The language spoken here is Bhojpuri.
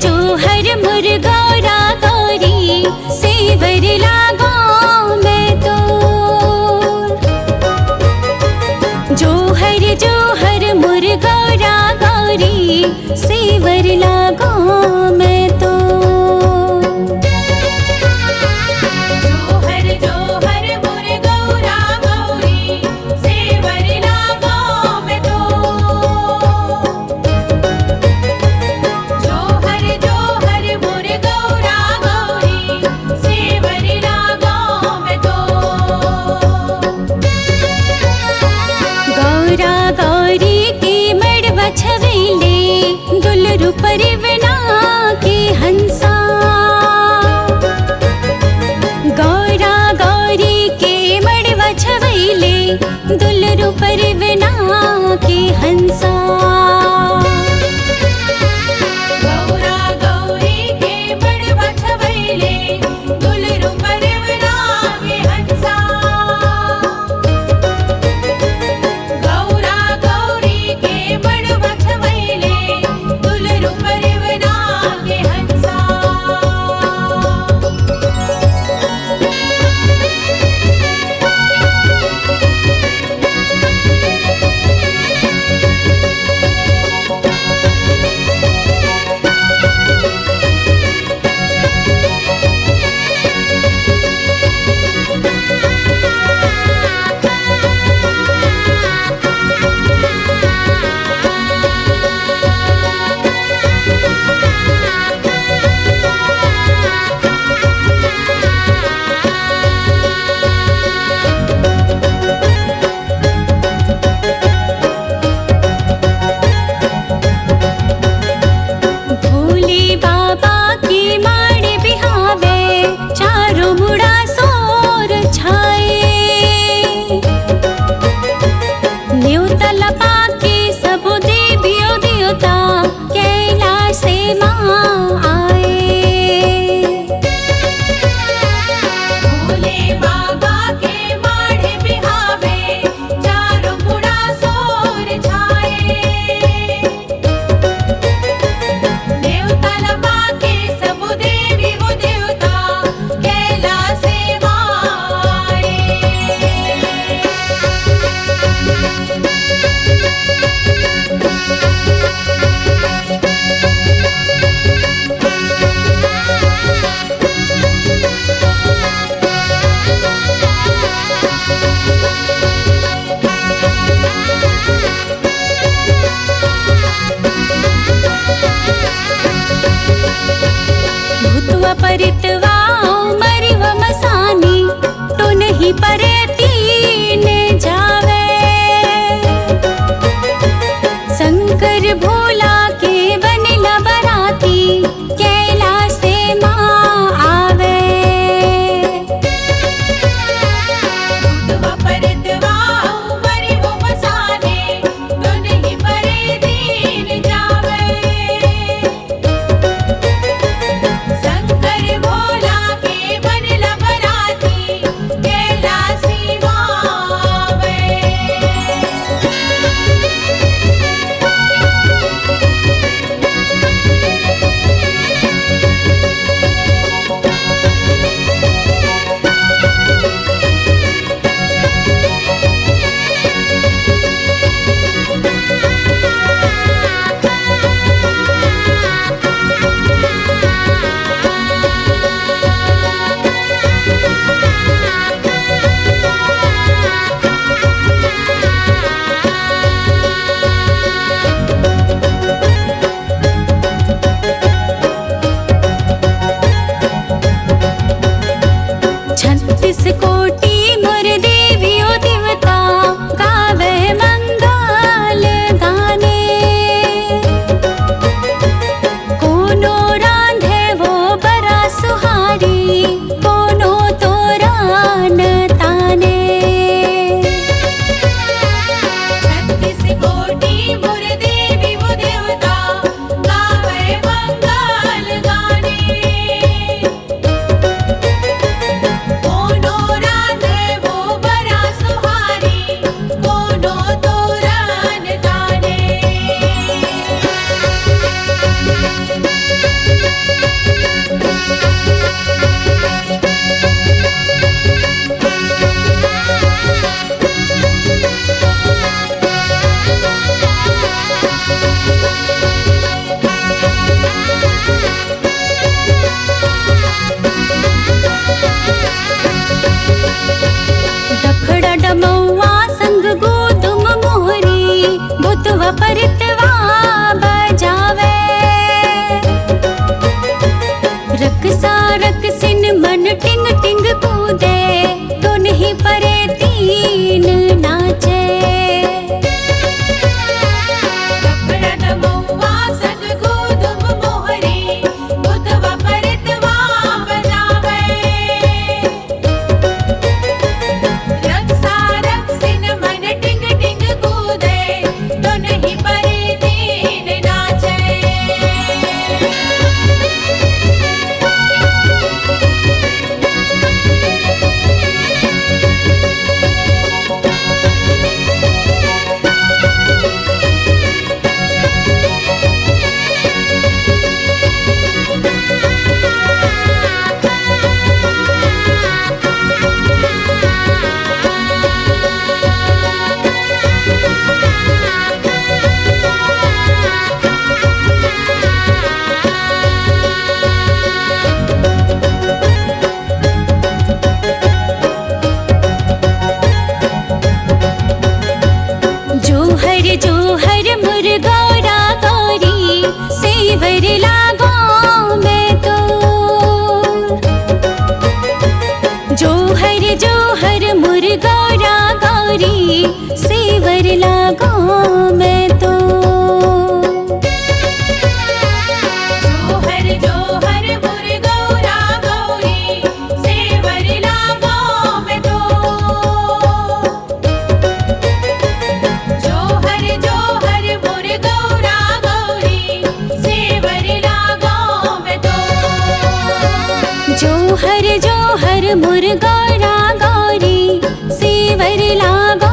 जोहर मोर गौरा गौरी सेवर लागो मैं तो। जोहर जोहर मोर गौरा गौरी सेवर लागो मैं तो। जोहर जोहर मोर गौरा गौरी सेवर लागो मैं तो। जोहर जोहर मोर गौरा गौरी सेवर लागो मैं तो। गौरा गौरी के मड़वा छवेले दुलरु परिवना के हंसा। गौरा गौरी के मड़वा छवेले दुलरु परिवना के हंसा। गौरा गौरी के मड़वा छवेले दुलरु परिवना के हंसा। गौरा गौरी के मड़वा छवेले दुलरु परिवना के हंसा। भोले बाबा की माड़ बिहावे चारों मुड़ा सोर छाए। न्योता लपा के सब देवियों देवता कैलाश से माँ आए। भोले बाबा के माड़ बिहावे चारों मुड़ा सोर छाए। देवता लपा के सब देवी वो देवता कैलाश से आए। भूतवा परितवा मरिवा मसानी तो नहीं परेती ने जावे। शंकर भोला के बनिला बराती कैलाश से माँ आवे। भूतवा परितवा मरिवा मसानी तो नहीं परेती ने जावे। शंकर भोला सारक सिन मन टिंग टिंग कूदे, तो नहीं परे तीन नाचे। रपरन महुआ संग कूदुम मोहरी, बुधवा परितवा बजावे। रक्षा रक्षिन मन टिंग टिंग कूदे, तो नहीं परे तीन नाचे। जोहर जोहर मुर्गौरा गौरी, सेवर लागो मैं तो। जोहर जोहर मुर्गौरा गौरी, सेवर लागो मैं तो। जोहर जोहर मुर्गौरा गौरी, सेवर लागो मैं तो। जोहर जोहर मुर्गौरा गौरी, सेवर लागो मैं तो। जोहर जोहर मुर्गौरा गौरी, सेवर लागो